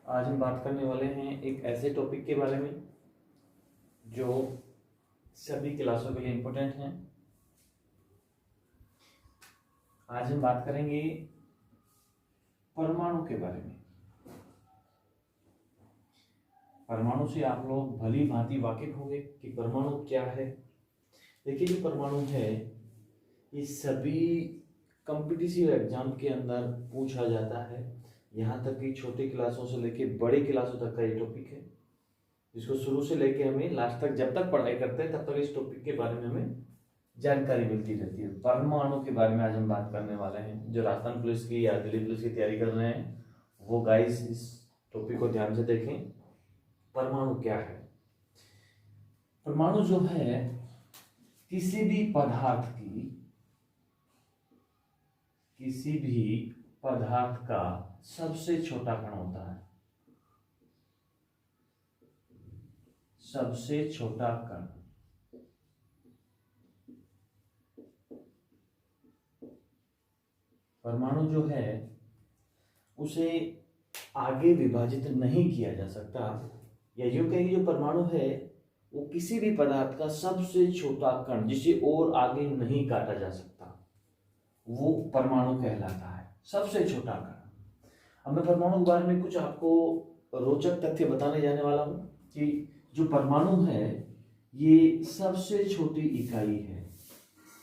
आज हम बात करने वाले हैं एक ऐसे टॉपिक के बारे में जो सभी क्लासों के लिए इम्पोर्टेंट है। आज हम बात करेंगे परमाणु के बारे में। परमाणु से आप लोग भली भांति वाकिफ होंगे कि परमाणु क्या है। देखिए, जो परमाणु है ये सभी कॉम्पिटिटिव एग्जाम के अंदर पूछा जाता है। यहाँ तक कि छोटी क्लासों से लेके बड़ी क्लासों तक का ये टॉपिक है, जिसको शुरू से लेके हमें लास्ट तक जब तक पढ़ाई करते हैं तब तक इस टॉपिक के बारे में हमें जानकारी मिलती रहती है। परमाणु के बारे में आज हम बात करने वाले हैं। जो राजस्थान पुलिस की या दिल्ली पुलिस की तैयारी कर रहे हैं वो गाइस इस टॉपिक को ध्यान से देखें। परमाणु क्या है? परमाणु जो है किसी भी पदार्थ का सबसे छोटा कण होता है। सबसे छोटा कण। परमाणु जो है उसे आगे विभाजित नहीं किया जा सकता, या यूं कहेंगे जो परमाणु है वो किसी भी पदार्थ का सबसे छोटा कण जिसे और आगे नहीं काटा जा सकता वो परमाणु कहलाता है, सबसे छोटा कण। अब मैं परमाणु के बारे में कुछ आपको रोचक तथ्य बताने जाने वाला हूं कि जो परमाणु है ये सबसे छोटी इकाई है,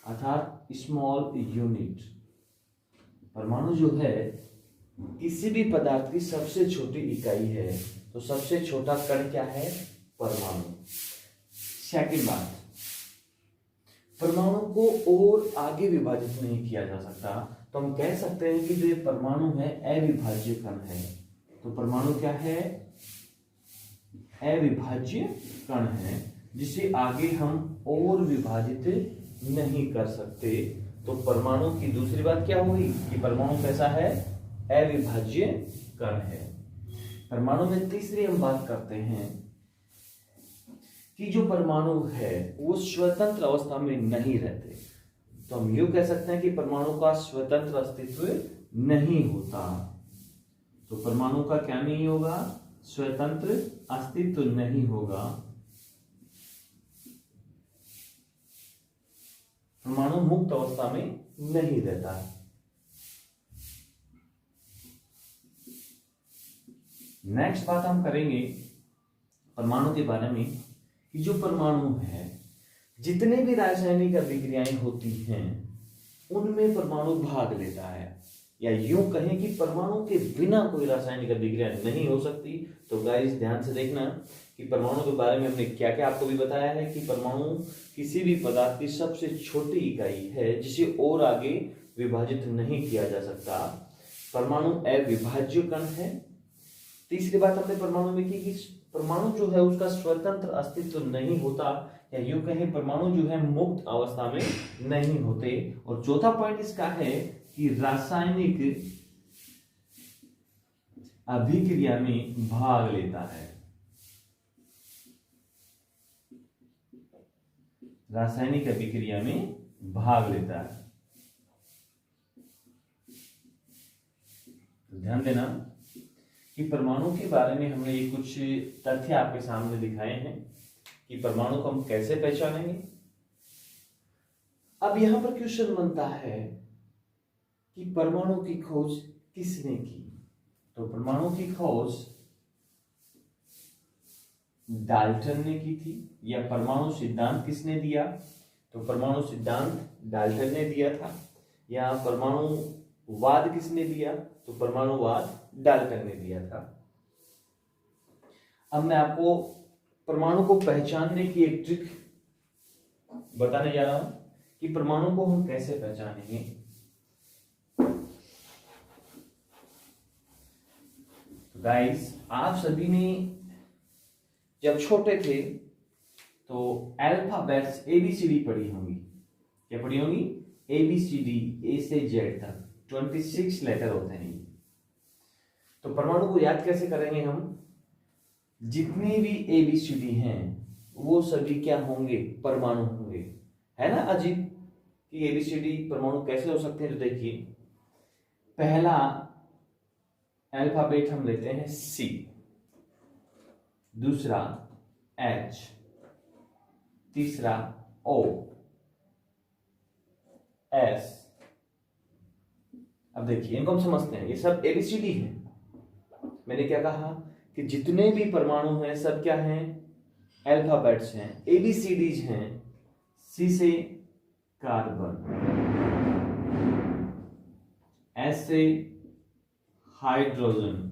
अर्थात स्मॉल यूनिट। परमाणु जो है किसी भी पदार्थ की सबसे छोटी इकाई है, तो सबसे छोटा कण क्या है? परमाणु। सेकंड बात, परमाणु को और आगे विभाजित नहीं किया जा सकता, तो हम कह सकते हैं कि जो ये परमाणु है अविभाज्य कण है। तो परमाणु क्या है? अविभाज्य कण है, जिसे आगे हम और विभाजित नहीं कर सकते। तो परमाणु की दूसरी बात क्या हुई कि परमाणु कैसा है? अविभाज्य कण है। परमाणु में तीसरी हम बात करते हैं कि जो परमाणु है वो स्वतंत्र अवस्था में नहीं रहते। तो हम यूं कह सकते हैं कि परमाणु का स्वतंत्र अस्तित्व नहीं होता। तो परमाणु का क्या नहीं होगा? स्वतंत्र अस्तित्व नहीं होगा। परमाणु मुक्त अवस्था में नहीं रहता है। नेक्स्ट बात हम करेंगे परमाणु के बारे में कि जो परमाणु है जितने भी रासायनिक अभिक्रियाएं होती हैं उनमें परमाणु भाग लेता है, या यूं कहें कि परमाणु के बिना कोई रासायनिक अभिक्रिया नहीं हो सकती। तो गाइस ध्यान से देखना कि परमाणु के बारे में हमने क्या क्या आपको भी बताया है कि परमाणु किसी भी पदार्थ की सबसे छोटी इकाई है जिसे और आगे विभाजित नहीं किया जा सकता। परमाणु अविभाज्य कण है। तीसरी बात हमने परमाणु में की कि परमाणु जो है उसका स्वतंत्र अस्तित्व नहीं होता, या यूं कहें परमाणु जो है मुक्त अवस्था में नहीं होते। और चौथा पॉइंट इसका है कि रासायनिक अभिक्रिया में भाग लेता है। रासायनिक अभिक्रिया में भाग लेता है। तो ध्यान देना कि परमाणु के बारे में हमने ये कुछ तथ्य आपके सामने दिखाए हैं कि परमाणु को हम कैसे पहचानेंगे। अब यहां पर क्वेश्चन बनता है कि परमाणु की खोज किसने की? तो परमाणु की खोज डाल्टन ने की थी, या परमाणु सिद्धांत किसने दिया? तो परमाणु सिद्धांत डाल्टन ने दिया था। या परमाणुवाद किसने दिया? तो परमाणुवाद डाल्टन ने दिया था। अब मैं आपको परमाणु को पहचानने की एक ट्रिक बताने जा रहा हूं कि परमाणु को हम कैसे पहचानेंगे। तो गाइस, आप सभी ने जब छोटे थे तो अल्फाबेट्स ABCD पढ़ी होंगी। क्या पढ़ी होंगी? ABCD, A से Z तक 26 लेटर होते हैं। तो परमाणु को याद कैसे करेंगे हम? जितनी भी ABCD हैं वो सभी क्या होंगे? परमाणु होंगे। है ना अजीब कि ABCD परमाणु कैसे हो सकते हैं? तो देखिए, पहला अल्फाबेट हम लेते हैं C, दूसरा H, तीसरा O, S। अब देखिए इनको हम समझते हैं, ये सब ABCD है। मैंने क्या कहा कि जितने भी परमाणु हैं सब क्या हैं, अल्फाबेट्स हैं, ABCDs हैं। C से कार्बन, S से हाइड्रोजन,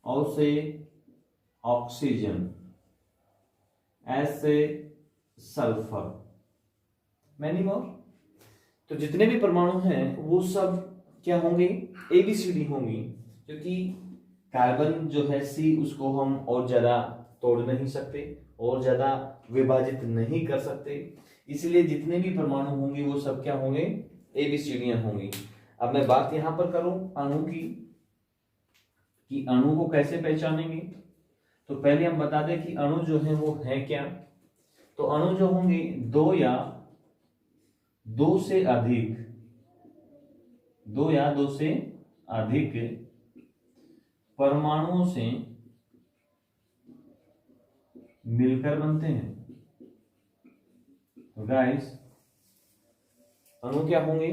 O से ऑक्सीजन, S से सल्फर, मैनी मोर। तो जितने भी परमाणु हैं वो सब क्या होंगे, ABCD होंगी, क्योंकि कार्बन जो है C, उसको हम और ज्यादा तोड़ नहीं सकते और ज्यादा विभाजित नहीं कर सकते, इसलिए जितने भी परमाणु होंगे वो सब क्या होंगे, ABCD होंगी। अब मैं बात यहां पर करूं अणु की, कि अणु को कैसे पहचानेंगे। तो पहले हम बता दें कि अणु जो है वो है क्या। तो अणु जो होंगे दो या दो से अधिक परमाणुओं से मिलकर बनते हैं। तो गाइस अणु क्या होंगे,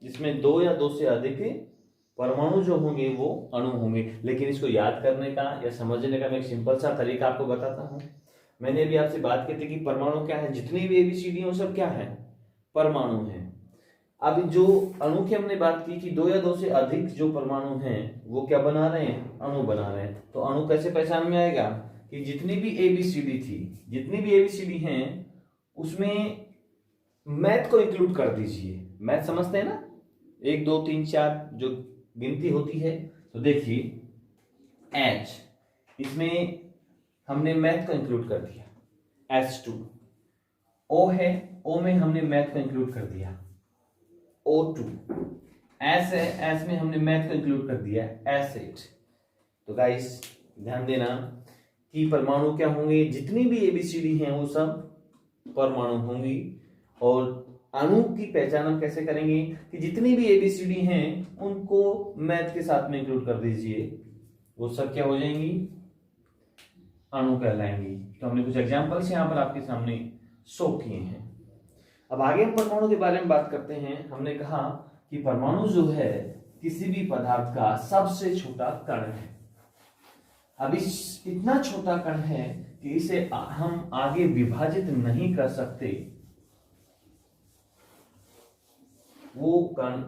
जिसमें दो या दो से अधिक परमाणु जो होंगे वो अणु होंगे। लेकिन इसको याद करने का या समझने का मैं एक सिंपल सा तरीका आपको बताता हूं। मैंने अभी आपसे बात की थी कि परमाणु क्या है, जितनी भी ABCD हो सब क्या है, परमाणु है। अब जो अणु की हमने बात की कि दो या दो से अधिक जो परमाणु हैं वो क्या बना रहे हैं, अणु बना रहे हैं। तो अणु कैसे पहचान में आएगा कि जितनी भी ABCD हैं उसमें मैथ को इंक्लूड कर दीजिए। मैथ समझते हैं ना, 1 2 3 4 जो गिनती होती है। तो देखिए H, इसमें हमने मैथ को इंक्लूड कर दिया, H2। O है, O में हमने मैथ को इंक्लूड कर दिया, O2। S है, S में हमने मैथ को इंक्लूड कर दिया, S8। तो गाइस ध्यान देना कि परमाणु क्या होंगे, जितनी भी ABCD हैं वो सब परमाणु होंगी। और अणु की पहचान हम कैसे करेंगे कि जितनी भी ABCD हैं उनको मैथ के साथ में इंक्लूड कर दीजिए, वो सब क्या हो जाएंगी, अणु कहलाएंगी। तो हमने कुछ एग्जांपल्स यहाँ पर आपके सामने शो किए हैं। अब आगे हम परमाणु के बारे में बात करते हैं। हमने कहा कि परमाणु जो है किसी भी पदार्थ का सबसे छोटा कण है। अब इतना छोटा कण है कि इसे हम आगे विभाजित नहीं कर सकते, वो कण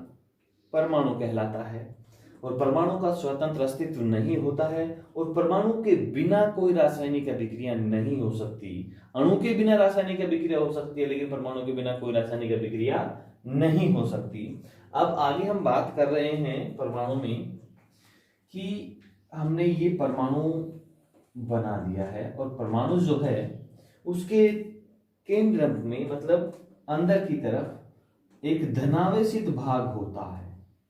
परमाणु कहलाता है। और परमाणु का स्वतंत्र अस्तित्व नहीं होता है और परमाणु के बिना कोई रासायनिक अभिक्रिया नहीं हो सकती। अणु के बिना रासायनिक अभिक्रिया हो सकती है लेकिन परमाणु के बिना कोई रासायनिक अभिक्रिया नहीं हो सकती। अब आगे हम बात कर रहे हैं परमाणु में कि हमने ये परमाणु बना दिया है और परमाणु जो है उसके केंद्र में मतलब अंदर की तरफ एक धनावेशित भाग होता है।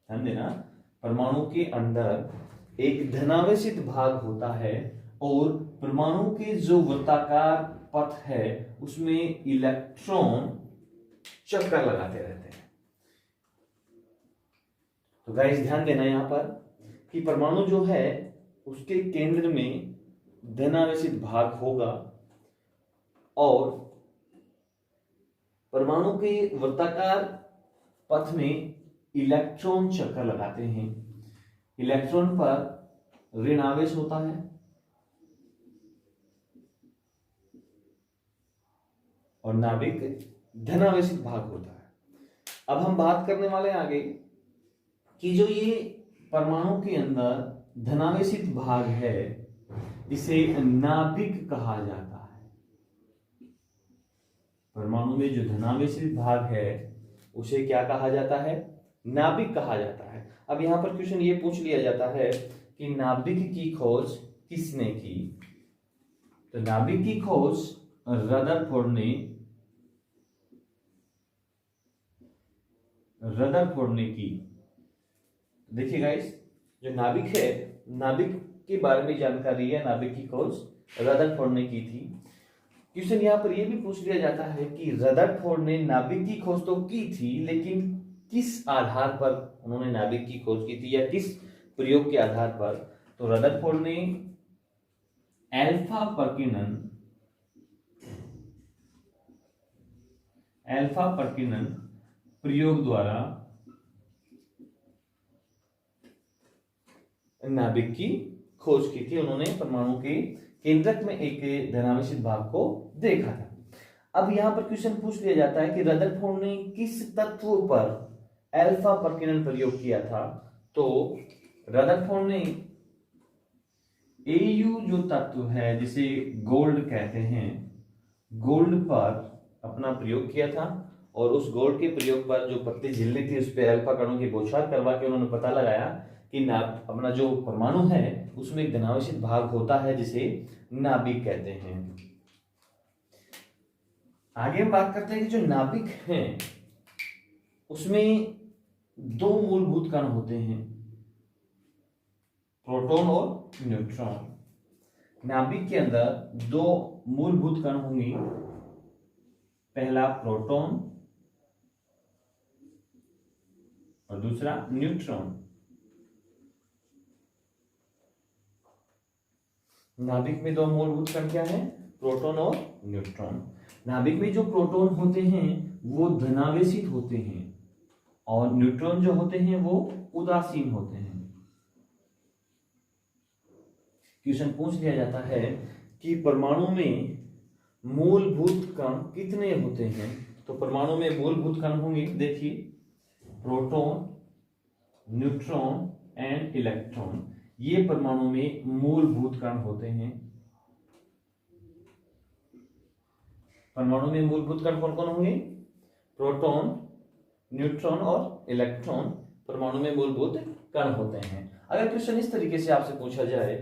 ध्यान देना, परमाणु के अंदर एक धनावेशित भाग होता है और परमाणु के जो वृत्ताकार पथ है उसमें इलेक्ट्रॉन चक्कर लगाते रहते हैं। तो गाइस ध्यान देना यहां पर कि परमाणु जो है उसके केंद्र में धनावेशित भाग होगा और परमाणु के वृत्ताकार पथ में इलेक्ट्रॉन चक्कर लगाते हैं। इलेक्ट्रॉन पर ऋण आवेश होता है और नाभिक धनावेशित भाग होता है। अब हम बात करने वाले आगे कि जो ये परमाणु के अंदर धनावेशित भाग है इसे नाभिक कहा जाता है। परमाणु में जो धनावेशित भाग है उसे क्या कहा जाता है, नाभिक कहा जाता है। अब यहां पर क्वेश्चन ये पूछ लिया जाता है कि नाभिक की खोज किसने की। तो नाभिक की खोज रदरफोर्ड ने की। देखिए गाइस, जो नाभिक है, नाभिक के बारे में जानकारी है, नाभिक की खोज रदरफोर्ड ने की थी। क्वेश्चन यहां पर यह भी पूछ लिया जाता है कि रदरफोर्ड ने नाभिक की खोज तो की थी लेकिन किस आधार पर उन्होंने नाभिक की खोज की थी या किस प्रयोग के आधार पर, तो रदरफोर्ड ने अल्फा पर्किनन प्रयोग द्वारा नाभिक की खोज की थी। उन्होंने परमाणु के केंद्रक में एक धनावेशित भाग को देखा था। अब यहां पर क्वेश्चन पूछ लिया जाता है कि रदरफोर्ड ने किस तत्व पर अल्फा पर्किनन प्रयोग किया था, तो रदरफोर्ड ने एयू जो तत्व है जिसे गोल्ड कहते हैं, गोल्ड पर अपना प्रयोग किया था और उस गोल्ड के प्रयोग पर जो पतली झिल्ली थी उस पर अल्फा कणों की बौछार करवा के उन्होंने पता लगाया कि अपना जो परमाणु है उसमें एक धनावेशित भाग होता है जिसे नाभिक कहते हैं। आगे हम बात करते हैं कि जो नाभिक है उसमें दो मूलभूत कण होते हैं, प्रोटॉन और न्यूट्रॉन। नाभिक के अंदर दो मूलभूत कण होंगे, पहला प्रोटॉन और दूसरा न्यूट्रॉन। नाभिक में दो मूलभूत कण क्या है, प्रोटॉन और न्यूट्रॉन। नाभिक में जो प्रोटॉन होते हैं वो धनावेशित होते हैं और न्यूट्रॉन जो होते हैं वो उदासीन होते हैं। क्वेश्चन पूछ लिया जाता है कि परमाणु में मूलभूत कण कितने होते हैं, तो परमाणु में मूलभूत कण होंगे, देखिए प्रोटॉन, न्यूट्रॉन एंड इलेक्ट्रॉन, ये परमाणु में मूलभूत कण होते हैं। परमाणु में मूलभूत कण कौन कौन होंगे, प्रोटॉन, न्यूट्रॉन और इलेक्ट्रॉन परमाणु में मूलभूत कण होते हैं। अगर क्वेश्चन इस तरीके से आपसे पूछा जाए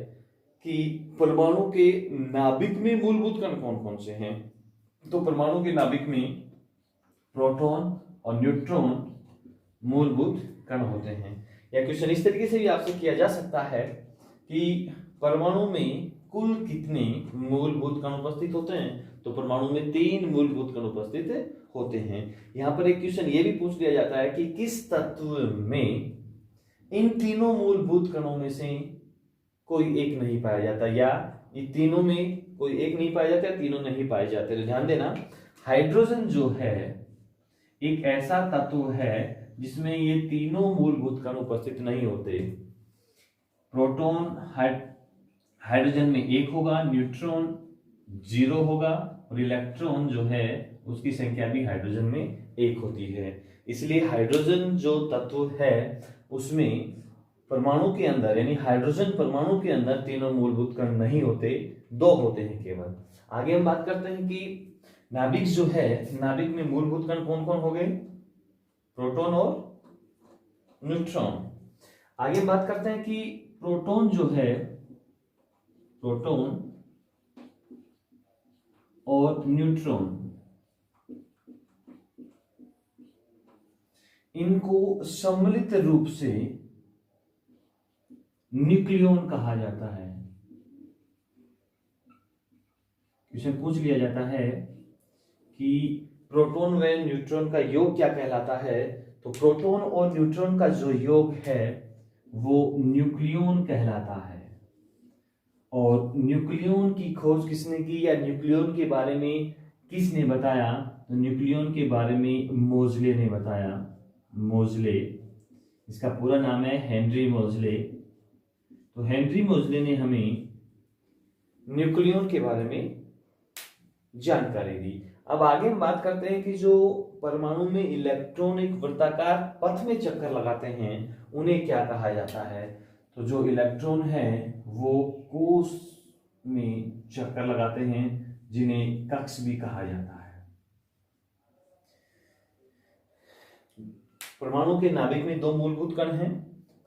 कि परमाणु के नाभिक में मूलभूत कण कौन कौन से हैं, तो परमाणु के नाभिक में प्रोटॉन और न्यूट्रॉन मूलभूत कण होते हैं। या क्वेश्चन इस तरीके से भी आपसे किया जा सकता है कि परमाणु में कुल कितने मूलभूत कण उपस्थित होते हैं, तो परमाणु में 3 मूलभूत कण उपस्थित होते हैं। यहां पर एक क्वेश्चन ये भी पूछ लिया जाता है कि किस तत्व में इन तीनों मूलभूत कणों में से कोई एक नहीं पाया जाता, या इन तीनों में कोई एक नहीं पाया जाता, तीनों नहीं पाए जाते। तो ध्यान देना, हाइड्रोजन जो है एक ऐसा तत्व है जिसमें ये तीनों मूलभूत कण उपस्थित नहीं होते। प्रोटॉन हाइड्रोजन में 1 होगा, न्यूट्रॉन 0 होगा और इलेक्ट्रॉन जो है उसकी संख्या भी हाइड्रोजन में 1 होती है। इसलिए हाइड्रोजन जो तत्व है उसमें परमाणु के अंदर, यानी हाइड्रोजन परमाणु के अंदर तीनों मूलभूत कण नहीं होते, 2 होते हैं केवल। आगे हम बात करते हैं कि नाभिक जो है, नाभिक में मूलभूत कण कौन कौन हो गए, प्रोटॉन और न्यूट्रॉन। आगे बात करते हैं कि प्रोटॉन जो है, प्रोटॉन और न्यूट्रॉन, इनको सम्मिलित रूप से न्यूक्लियॉन कहा जाता है। क्वेश्चन पूछ लिया जाता है कि प्रोटॉन व न्यूट्रॉन का योग क्या कहलाता है, तो प्रोटॉन और न्यूट्रॉन का जो योग है वो न्यूक्लियॉन कहलाता है। और न्यूक्लियॉन की खोज किसने की या न्यूक्लियॉन के बारे में किसने बताया, तो न्यूक्लियॉन के बारे में मोजले ने बताया। मोजले, इसका पूरा नाम है हेनरी मोजले। तो हेनरी मोजले ने हमें न्यूक्लियॉन के बारे में जानकारी दी। अब आगे हम बात करते हैं कि जो परमाणु में इलेक्ट्रॉन एक वृत्ताकार पथ में चक्कर लगाते हैं उन्हें क्या कहा जाता है, तो जो इलेक्ट्रॉन है वो कोष में चक्कर लगाते हैं जिन्हें कक्ष भी कहा जाता है। परमाणु के नाभिक में 2 मूलभूत कण हैं,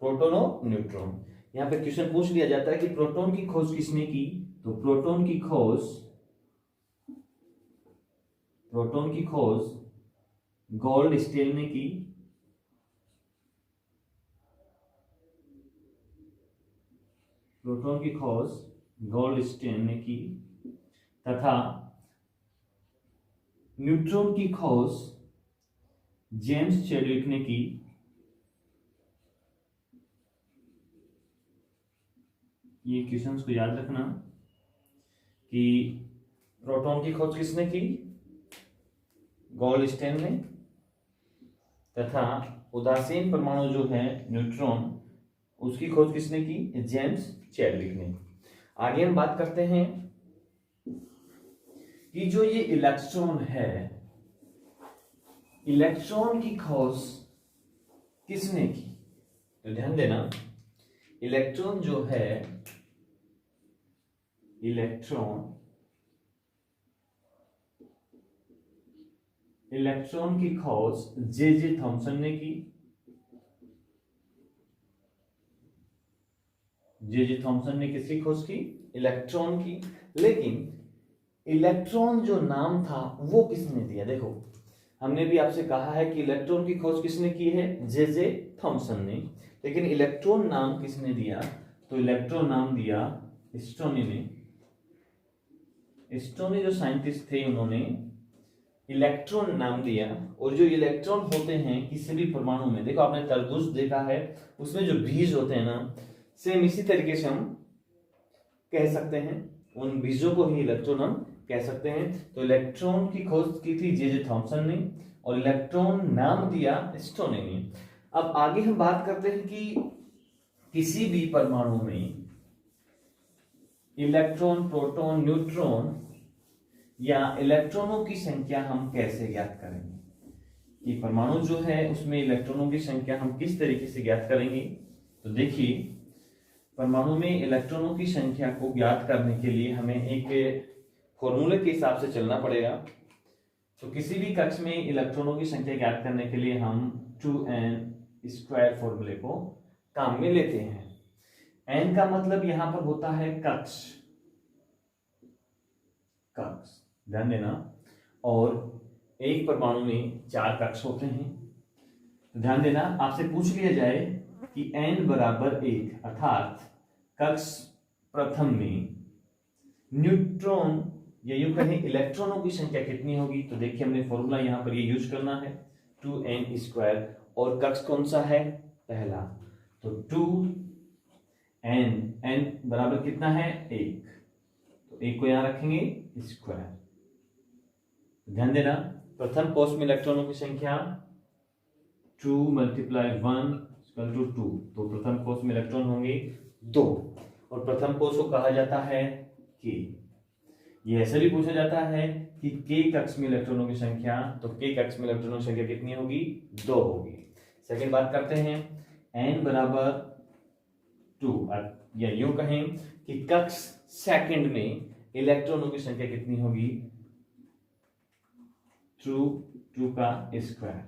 प्रोटॉन और न्यूट्रॉन। यहां पे क्वेश्चन पूछ लिया जाता है कि प्रोटॉन की खोज किसने की, तो प्रोटॉन की खोज गोल्ड स्टेल ने की। प्रोटॉन की खोज गोल्ड स्टेल ने की तथा न्यूट्रॉन की खोज जेम्स चैडविक ने की। ये क्वेश्चंस को याद रखना कि प्रोटॉन की खोज किसने की, गोल्डस्टीन ने, तथा उदासीन परमाणु जो है न्यूट्रॉन, उसकी खोज किसने की, जेम्स चैडविक ने। आगे हम बात करते हैं कि जो ये इलेक्ट्रॉन है, इलेक्ट्रॉन की खोज किसने की। तो ध्यान देना, इलेक्ट्रॉन जो है, इलेक्ट्रॉन की खोज जे थॉमसन ने की। जे थॉमसन ने किसकी खोज की, इलेक्ट्रॉन की। लेकिन इलेक्ट्रॉन जो नाम था वो किसने दिया। देखो, हमने भी आपसे कहा है कि इलेक्ट्रॉन की खोज किसने की है, जे थॉमसन ने। लेकिन इलेक्ट्रॉन नाम किसने दिया, तो इलेक्ट्रॉन नाम दिया स्टोनी ने। स्टोनी जो साइंटिस्ट थे, उन्होंने इलेक्ट्रॉन नाम दिया। और जो इलेक्ट्रॉन होते हैं किसी भी परमाणु में, देखो आपने तरबूज देखा है, उसमें जो बीज होते हैं ना, सेम इसी तरीके से हम कह सकते हैं, उन बीजों को ही इलेक्ट्रॉन हम कह सकते हैं। तो इलेक्ट्रॉन की खोज की थी जे थॉमसन ने, और इलेक्ट्रॉन नाम दिया स्टोनी ने। अब आगे हम बात करते हैं कि किसी भी परमाणु में इलेक्ट्रॉन, प्रोटॉन, न्यूट्रॉन या इलेक्ट्रॉनों की संख्या हम कैसे ज्ञात करेंगे, कि परमाणु जो है उसमें इलेक्ट्रॉनों की संख्या हम किस तरीके से ज्ञात करेंगे। तो देखिए, परमाणु में इलेक्ट्रॉनों की संख्या को ज्ञात करने के लिए हमें एक फॉर्मूले के हिसाब से चलना पड़ेगा। तो किसी भी कक्ष में इलेक्ट्रॉनों की संख्या ज्ञात करने के लिए हम 2n² फॉर्मूले को काम में लेते हैं। n का मतलब यहां पर होता है कक्ष, ध्यान देना। और एक परमाणु में 4 कक्ष होते हैं। तो ध्यान देना, आपसे पूछ लिया जाए कि n बराबर 1, अर्थात कक्ष प्रथम में न्यूट्रॉन या यूं कहें इलेक्ट्रॉनों की संख्या कितनी होगी। तो देखिए, हमने फॉर्मूला यहां पर ये यूज करना है 2n², और कक्ष कौन सा है, पहला। तो 2n, n बराबर कितना है, 1, तो 1 को यहां रखेंगे स्क्वायर। ध्यान देना, प्रथम कोष में इलेक्ट्रॉनों की संख्या 2 × 1 = 2, तो प्रथम कोष में इलेक्ट्रॉन होंगे 2, और प्रथम कोष को कहा जाता है K। ये ऐसे भी पूछा जाता है कि K कक्ष में इलेक्ट्रॉनों की संख्या, तो K कक्ष में इलेक्ट्रॉनों की संख्या कितनी होगी, 2 होगी। सेकंड बात करते हैं, n बराबर 2, या यूं कहें कि कक्ष सेकंड में इलेक्ट्रॉनों की संख्या कितनी होगी, 2 का स्क्वायर।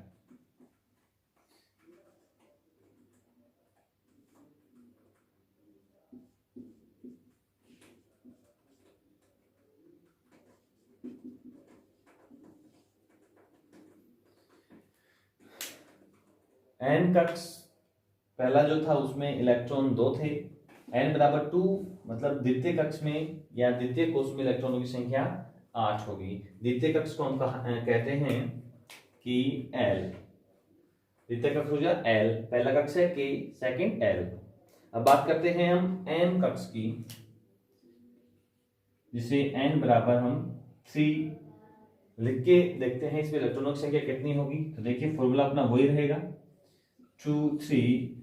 n कक्ष पहला जो था उसमें इलेक्ट्रॉन 2 थे। n बराबर 2 मतलब द्वितीय कक्ष में या द्वितीय कोष में इलेक्ट्रॉनों की संख्या 8 होगी। द्वितीय कक्ष को हम कहते हैं कि L। द्वितीय कक्ष हो गया L, पहला कक्ष है K, सेकंड L। अब बात करते हैं हम m कक्ष की, जिसे n बराबर हम 3 लिख के देखते हैं इसमें इलेक्ट्रॉनों की संख्या कितनी होगी। तो देखिए, फॉर्मूला अपना वही रहेगा 2 3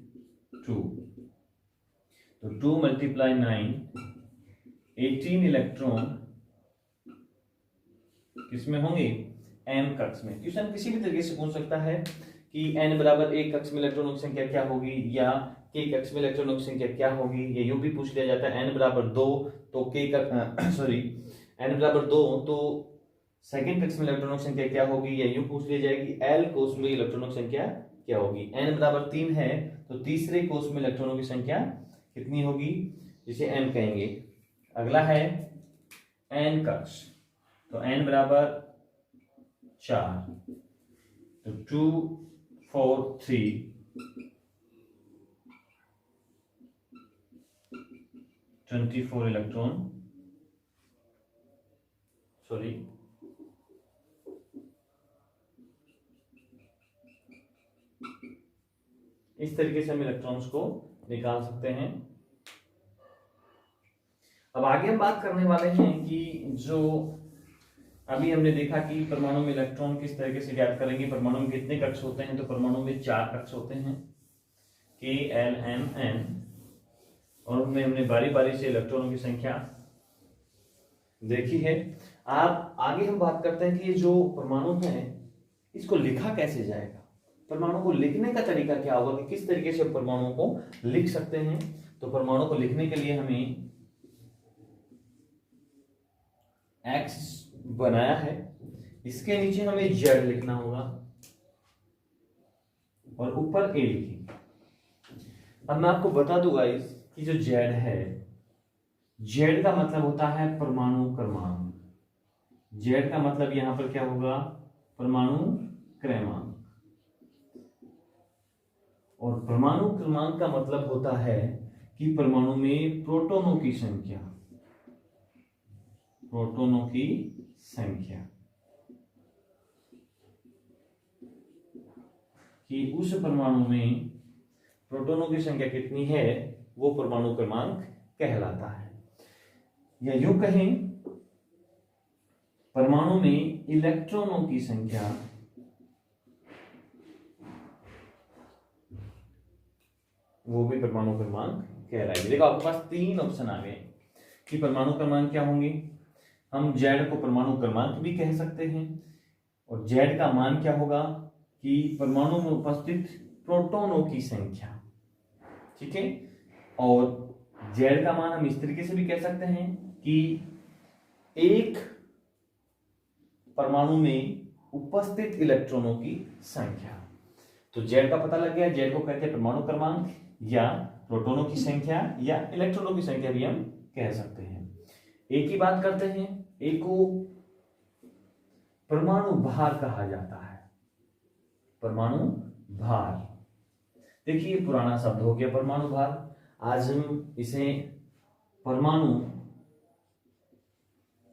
2, तो 2 × 9 18 इलेक्ट्रॉन किसमें होंगे, m कक्ष में। क्वेश्चन किसी भी तरीके से पूछ सकता है कि n बराबर 1 कक्ष में इलेक्ट्रॉनों की संख्या क्या होगी, या k कक्ष में इलेक्ट्रॉनों की संख्या क्या होगी। ये यूं भी पूछ लिया जाता है, n बराबर 2 तो n बराबर 2 तो सेकंड कक्ष में इलेक्ट्रॉनों की संख्या क्या होगी, या यूं पूछ लिया जाएगी L कोष में इलेक्ट्रॉनों की संख्या क्या होगी। n बराबर 3 है तो तीसरे कोष में इलेक्ट्रॉनों की संख्या कितनी होगी, जिसे m कहेंगे। अगला है n कक्ष, तो n बराबर 4, तो 2 4 3 24 इलेक्ट्रॉन, इस तरीके से हम इलेक्ट्रॉन्स को निकाल सकते हैं। अब आगे हम बात करने वाले हैं कि जो अभी हमने देखा कि परमाणु में इलेक्ट्रॉन किस तरीके से ज्ञात करेंगे। परमाणु में कितने कक्ष होते हैं, तो परमाणु में 4 कक्ष होते हैं, K L M N, और उनमें हमने बारी बारी से इलेक्ट्रॉनों की संख्या देखी है। आप आगे हम बात करते हैं कि ये जो परमाणु है इसको लिखा कैसे जाएगा, परमाणु को लिखने का तरीका क्या होगा, कि किस तरीके से परमाणु को लिख सकते हैं। तो परमाणु को लिखने के लिए हमें X बनाया है, इसके नीचे हमें Z लिखना होगा और ऊपर A लिखेंगे। अब मैं आपको बता दूंगा कि जो Z है, Z का मतलब होता है परमाणु क्रमांक। Z का मतलब यहां पर क्या होगा, परमाणु क्रमांक, और परमाणु क्रमांक का मतलब होता है कि परमाणु में प्रोटॉनों की संख्या, प्रोटॉनों की संख्या, कि उस परमाणु में प्रोटॉनों की संख्या कितनी है वो परमाणु क्रमांक कहलाता है। या यूं कहें, परमाणु में इलेक्ट्रॉनों की संख्या वो भी परमाणु क्रमांक कहलाएगी। देखो आपके पास 3 ऑप्शन आ गए कि परमाणु क्रमांक क्या होंगे। हम Z को परमाणु क्रमांक भी कह सकते हैं, और Z का मान क्या होगा कि परमाणु में उपस्थित प्रोटॉनों की संख्या, ठीक है। और Z का मान हम इस तरीके से भी कह सकते हैं कि एक परमाणु में उपस्थित इलेक्ट्रॉनों की संख्या। तो Z का पता लग गया, Z को कहते हैं परमाणु क्रमांक या प्रोटॉनों की संख्या या इलेक्ट्रॉनों की संख्या भी हम कह सकते हैं। एक ही बात करते हैं, एक को परमाणु भार कहा जाता है, परमाणु भार। देखिए पुराना शब्द हो गया परमाणु भार, आज हम इसे परमाणु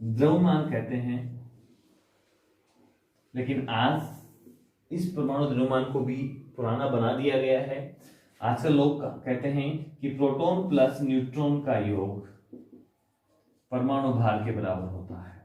द्रव्यमान कहते हैं। लेकिन आज इस परमाणु द्रव्यमान को भी पुराना बना दिया गया है। आजकल लोग कहते हैं कि प्रोटॉन प्लस न्यूट्रॉन का योग परमाणु भार के बराबर होता है।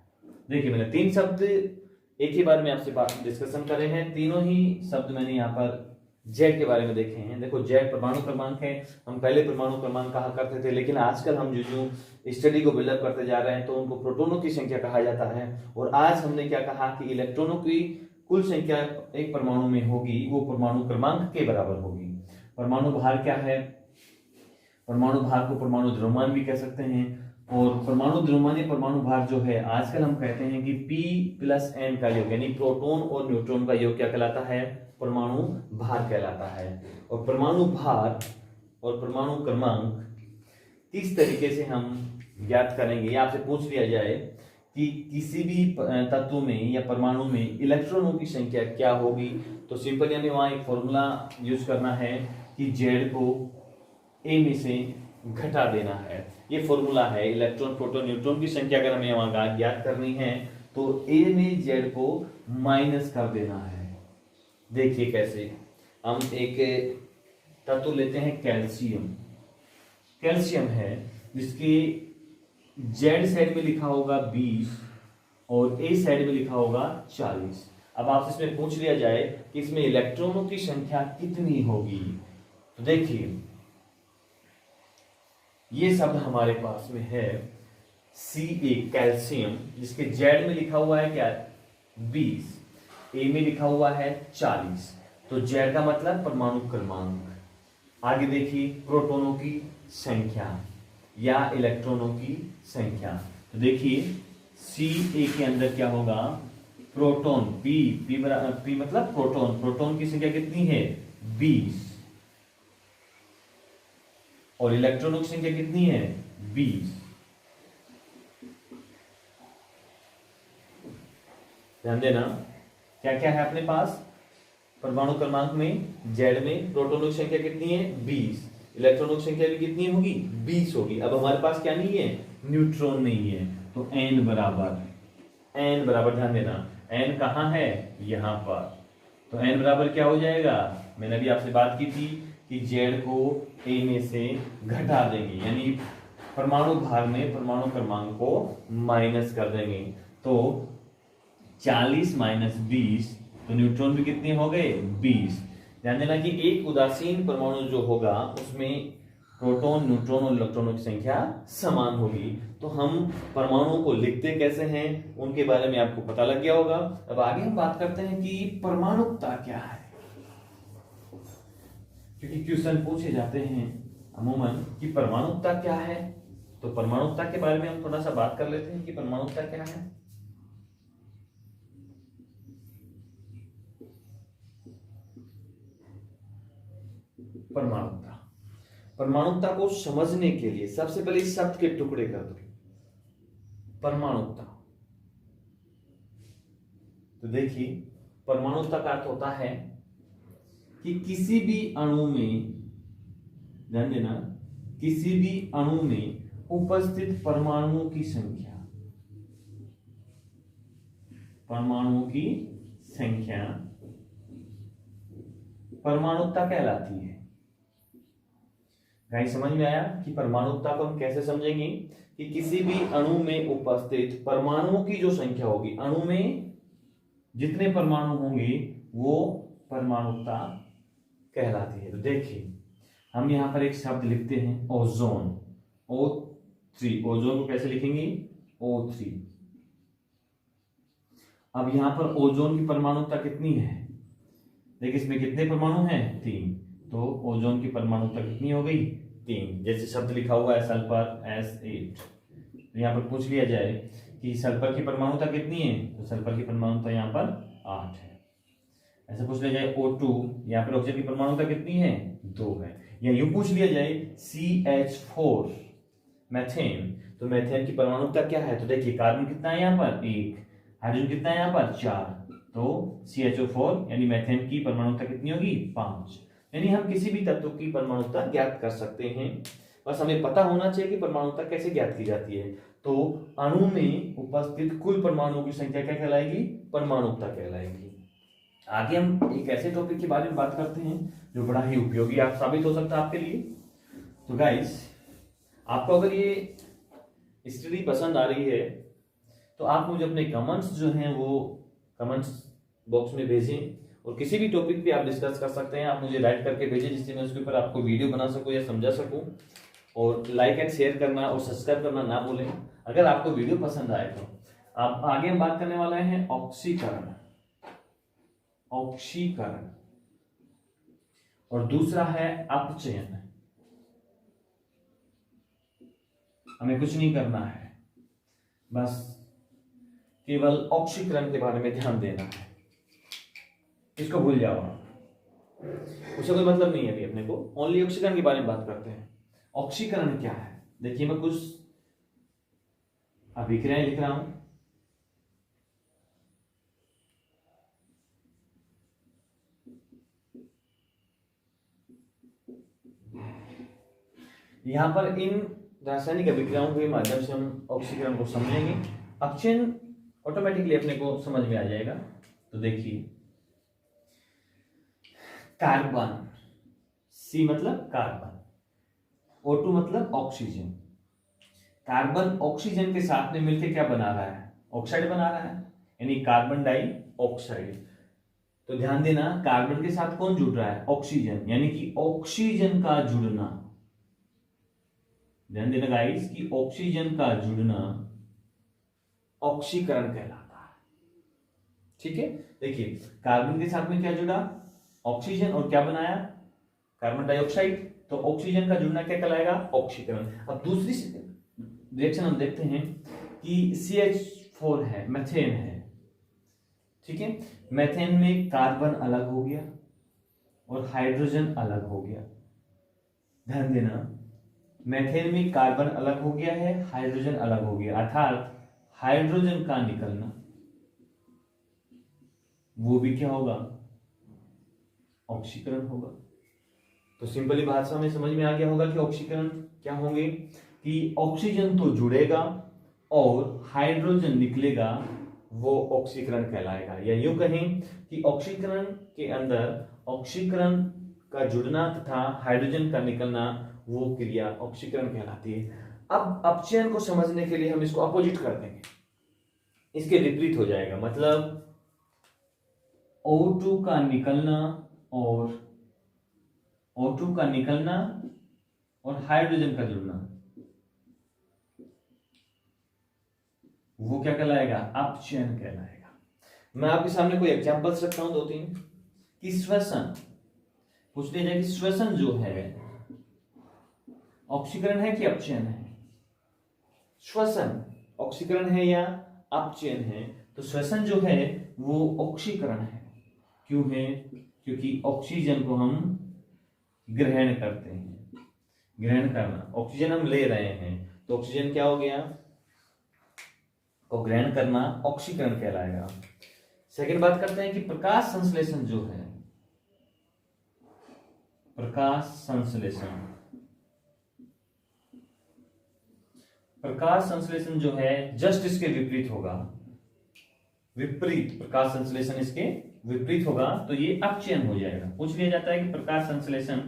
देखिए मैंने 3 शब्द एक ही बार में आपसे बात डिस्कशन करे हैं, तीनों ही शब्द मैंने यहाँ पर Z के बारे में देखे हैं। देखो Z परमाणु क्रमांक है, हम पहले परमाणु क्रमांक कहा करते थे, लेकिन आजकल हम जो स्टडी को बिल्डअप करते जा रहे हैं तो उनको प्रोटॉनों की संख्या कहा जाता है। और आज हमने क्या कहा कि इलेक्ट्रॉनों की कुल संख्या एक परमाणु में होगी वो परमाणु क्रमांक के बराबर होगी। परमाणु भार क्या है, परमाणु भार को परमाणु द्रव्यमान भी कह सकते हैं। और परमाणु द्रव्यमान या परमाणु भार जो है आजकल हम कहते हैं कि P + N का योग, यानी प्रोटॉन और न्यूट्रॉन का योग क्या कहलाता है, परमाणु भार कहलाता है। और परमाणु भार और परमाणु क्रमांक किस तरीके से हम ज्ञात करेंगे, आपसे पूछ लिया जाए कि किसी भी तत्व में या परमाणु में इलेक्ट्रॉनों की संख्या क्या होगी, तो सिंपल हमें वहां एक फॉर्मूला यूज करना है कि Z को A में से घटा देना है। ये फॉर्मूला है, इलेक्ट्रॉन प्रोटॉन न्यूट्रॉन की संख्या अगर हमें वहां ज्ञात करनी है तो A में Z को माइनस कर देना है। देखिए कैसे, हम एक तत्व लेते हैं कैल्शियम, कैल्शियम है जिसकी Z साइड में लिखा होगा 20 और A साइड में लिखा होगा 40। अब आपसे इसमें पूछ लिया जाए कि इसमें इलेक्ट्रॉनों की संख्या कितनी होगी, तो देखिए ये शब्द हमारे पास में है Ca कैल्शियम, जिसके Z में लिखा हुआ है क्या 20, A में लिखा हुआ है 40। तो Z का मतलब परमाणु क्रमांक। आगे देखिए प्रोटॉनों की संख्या या इलेक्ट्रॉनों की संख्या, तो देखिए Ca के अंदर क्या होगा, प्रोटॉन P मतलब प्रोटॉन, प्रोटॉन की संख्या कितनी है 20, और इलेक्ट्रॉनों की संख्या कितनी है 20। ध्यान देना क्या क्या है अपने पास, परमाणु क्रमांक में Z में प्रोटॉनों की संख्या कितनी है 20, इलेक्ट्रॉनों की संख्या भी कितनी होगी 20 होगी। अब हमारे पास क्या नहीं है, न्यूट्रॉन नहीं है, तो n बराबर ध्यान देना n कहाँ है यहाँ पर, तो n बराबर क्या हो जाएगा, मैंने अभी आपसे बात की थी कि Z को A में से घटा देंगे, यानी परमाणु भार में परमाणु क्रमांक को माइनस कर देंगे। तो 40 माइनस 20, तो न्यूट्रॉन भी कितने हो गए? 20। ध्यान देना कि एक उदासीन परमाणु जो होगा उसमें प्रोटॉन, न्यूट्रॉन और इलेक्ट्रॉनों की संख्या समान होगी। तो हम परमाणुओं को लिखते कैसे हैं उनके बारे में आपको पता लग गया होगा। अब आगे हम बात करते हैं कि परमाणुकता क्या है, क्योंकि क्वेश्चन पूछे जाते हैं अमूमन कि परमाणुकता क्या है। तो परमाणुकता के बारे में हम थोड़ा सा बात कर लेते हैं कि परमाणुकता क्या है। परमाणुकता, परमाणुकता को समझने के लिए सबसे पहले इस शब्द के टुकड़े कर दो, परमाणुकता। तो देखिए, परमाणुकता का अर्थ होता है कि किसी भी अणु में, ध्यान देना, किसी भी अणु में उपस्थित परमाणुओं की संख्या, परमाणुओं की संख्या परमाणुकता कहलाती है। गाइस समझ में आया कि परमाणुकता को हम कैसे समझेंगे कि किसी भी अणु में उपस्थित परमाणुओं की जो संख्या होगी, अणु में जितने परमाणु होंगे वो परमाणुकता कहलाती है। तो देखिए, हम यहां पर एक शब्द लिखते हैं ओजोन, O3। ओजोन को कैसे लिखेंगे? O3। अब यहां पर ओजोन की परमाणुकता कितनी है? देखिए, इसमें कितने परमाणु हैं? 3। तो ओजोन की परमाणुकता कितनी हो गई? 3। जैसे शब्द लिखा हुआ है सल्फर S8, तो यहाँ पर पूछ लिया जाए कि सल्फर की परमाणुकता कितनी है, तो सल्फर की परमाणुकता यहाँ पर 8 है। ऐसा पूछ लिया जाए O2, यहाँ पर ऑक्सीजन की परमाणुकता कितनी है? 2 है। या यूं पूछ लिया जाए CH4 मैथेन, तो मैथेन की परमाणुकता क्या है? तो देखिए, कार्बन कितना है यहाँ पर? 1। हाइड्रोजन कितना है यहाँ पर? 4। तो CHO4 यानी मैथेन की परमाणुकता कितनी होगी? 5। यानी हम किसी भी तत्व की परमाणुकता ज्ञात कर सकते हैं, बस हमें पता होना चाहिए कि परमाणुकता कैसे ज्ञात की जाती है। तो अणु में उपस्थित कुल परमाणुओं की संख्या क्या कहलाएगी? परमाणुकता कहलाएगी। आगे हम एक ऐसे टॉपिक के बारे में बात करते हैं जो बड़ा ही उपयोगी आप साबित हो सकता है आपके लिए। तो गाइस, आपको अगर ये स्टडी पसंद आ रही है तो आप मुझे अपने कमेंट्स जो हैं वो कमेंट्स बॉक्स में भेजें, और किसी भी टॉपिक पे आप डिस्कस कर सकते हैं। आप मुझे राइट करके भेजें जिससे मैं उसके ऊपर आपको वीडियो बना सकूं या समझा सकूं। और लाइक एंड शेयर करना और सब्सक्राइब करना ना भूलें अगर आपको वीडियो पसंद आए तो। अब आगे हम बात करने वाले हैं ऑक्सीकरण, ऑक्सीकरण, और दूसरा है अपचयन। हमें कुछ नहीं करना है, बस केवल ऑक्सीकरण के बारे में ध्यान देना है, इसको भूल जाओ, उससे कोई मतलब नहीं है अभी अपने को। ओनली ऑक्सीकरण के बारे में बात करते हैं। ऑक्सीकरण क्या है? देखिए, मैं कुछ अभिक्रियाएं लिख रहा हूं। यहां पर इन रासायनिक अभिक्रियाओं के माध्यम से हम ऑक्सीकरण को समझेंगे। अपचयन ऑटोमेटिकली अपने को समझ में आ जाएगा। तो देखिए, कार्बन, C मतलब कार्बन, O2 मतलब ऑक्सीजन। कार्बन ऑक्सीजन के साथ में मिलकर क्या बना रहा है? ऑक्साइड बना रहा है, यानी कार्बन डाइऑक्साइड। तो ध्यान देना, कार्बन के साथ कौन जुड़ रहा है? ऑक्सीजन, यानी कि ऑक्सीजन का जुड़ना। ध्यान देना गाइस कि ऑक्सीजन का जुड़ना ऑक्सीकरण कहलाता है। ठीक है, देखिए, कार्बन के साथ में क्या जुड़ा? ऑक्सीजन, और क्या बनाया? Carbon dioxide. तो ऑक्सीजन का जुड़ना क्या कहलाएगा? ऑक्सीकरण। अब दूसरी रिएक्शन हम देखते हैं कि CH4 है, मेथेन है। ठीक है, मेथेन में कार्बन अलग हो गया और हाइड्रोजन अलग हो गया। ध्यान देना, मेथेन में कार्बन अलग हो गया है, हाइड्रोजन अलग हो गया, अर्थात हाइड्रोजन का निकलना, वो भी क्या होगा? ऑक्सीकरण होगा। तो सिंपली भाषा में समझ में आ गया होगा कि ऑक्सीकरण क्या होंगे, कि ऑक्सीजन तो जुड़ेगा और हाइड्रोजन निकलेगा, वो ऑक्सीकरण कहलाएगा। या यूं कहें कि ऑक्सीकरण के अंदर ऑक्सीकरण का जुड़ना तथा हाइड्रोजन का निकलना, वो क्रिया ऑक्सीकरण कहलाती है। अब अपचयन को समझने के लिए हम इसको अपोजिट कर देंगे, इसके विपरीत हो जाएगा। मतलब O2 का निकलना और O2 का निकलना और हाइड्रोजन का जुड़ना, वो क्या कहलाएगा? अपचयन कहलाएगा। मैं आपके सामने कोई एग्जांपल्स रखता हूं 2-3 कि श्वसन, पूछ लिया जाए कि श्वसन जो है ऑक्सीकरण है कि अपचयन है? श्वसन ऑक्सीकरण है या अपचयन है? तो श्वसन जो है वो ऑक्सीकरण है। क्यों है? क्योंकि ऑक्सीजन को हम ग्रहण करते हैं। ग्रहण करना, ऑक्सीजन हम ले रहे हैं, तो ऑक्सीजन क्या हो गया? को ग्रहण करना ऑक्सीकरण कहलाएगा। सेकंड बात करते हैं कि प्रकाश संश्लेषण जो है, प्रकाश संश्लेषण, प्रकाश संश्लेषण जो है जस्ट इसके विपरीत होगा। विपरीत, प्रकाश संश्लेषण इसके विपरीत होगा, तो ये अपचयन हो जाएगा। पूछ लिया जाता है कि प्रकाश संश्लेषण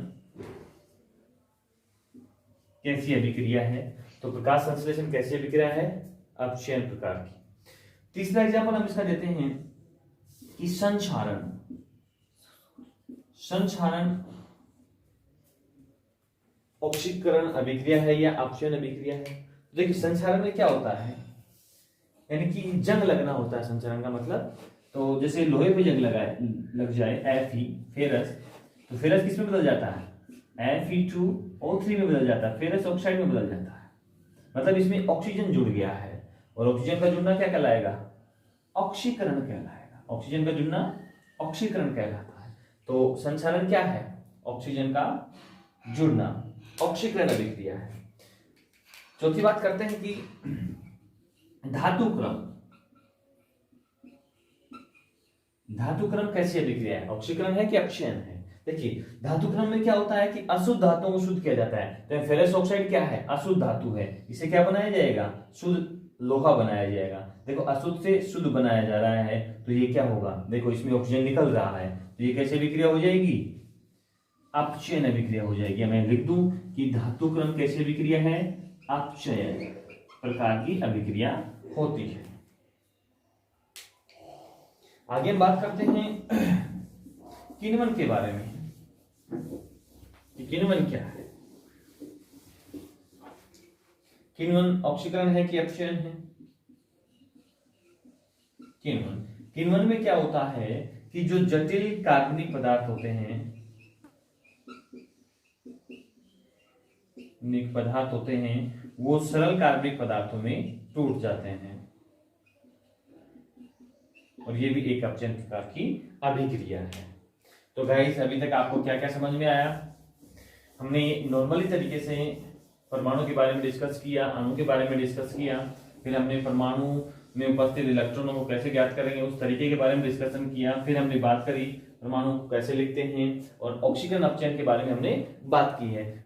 कैसी अभिक्रिया है? तो प्रकाश संश्लेषण कैसी अभिक्रिया है? अपचयन प्रकार की। तीसरा एग्जाम्पल हम इसका देते हैं कि संक्षारण। संक्षारण ऑक्सीकरण अभिक्रिया है या अपचयन अभिक्रिया है? देखिए संक्षारण में क्या होता है, यानी कि जंग लगना होता है। संक्षारण का मतलब, तो जैसे लोहे पे जंग लग जाए Fe, फेरस, तो फेरस किस में बदल जाता है? Fe2O3 में बदल जाता है, फेरस ऑक्साइड में बदल जाता है। मतलब इसमें ऑक्सीजन जुड़ गया है, और ऑक्सीजन का जुड़ना क्या कहलाएगा? ऑक्सीकरण कहलाएगा। ऑक्सीजन का जुड़ना ऑक्सीकरण कहलाता है। तो संक्षारण क्या है? ऑक्सीजन का जुड़ना, ऑक्सीकरण अभिक्रिया है। चौथी बात करते हैं कि धातुक्रम। धातुक्रम कैसी अभिक्रिया है? ऑक्सीकरण है कि अपचयन है? देखिए धातुक्रम में क्या होता है कि अशुद्ध धातुओं को शुद्ध किया जाता है। तो फेरस ऑक्साइड क्या है? अशुद्ध धातु है, इसे क्या बनाया जाएगा? शुद्ध लोहा बनाया जाएगा। देखो अशुद्ध से शुद्ध बनाया जा रहा है, तो ये क्या होगा? देखो इसमें ऑक्सीजन निकल रहा है, तो ये कैसे अभिक्रिया हो जाएगी? अपचयन अभिक्रिया हो जाएगी। मैं लिख दूं कि धातुक्रम कैसी अभिक्रिया है? अपचयन प्रकार की अभिक्रिया होती है। आगे हम बात करते हैं किण्वन के बारे में कि किण्वन क्या है। किण्वन ऑक्सीकरण है कि अपचयन है? किण्वन, किण्वन में क्या होता है कि जो जटिल कार्बनिक पदार्थ होते हैं, वो सरल कार्बनिक पदार्थों में टूट जाते हैं, और ये भी एक अपचयन प्रकार की अभिक्रिया है। तो गाइस अभी तक आपको क्या क्या समझ में आया? हमने नॉर्मली तरीके से परमाणु के बारे में डिस्कस किया, अणु के बारे में डिस्कस किया, फिर हमने परमाणु में उपस्थित इलेक्ट्रॉनों को कैसे ज्ञात करेंगे उस तरीके के बारे में डिस्कशन किया, फिर हमने बात करी परमाणु को कैसे लिखते हैं, और ऑक्सीकरण अपचयन के बारे में हमने बात की है।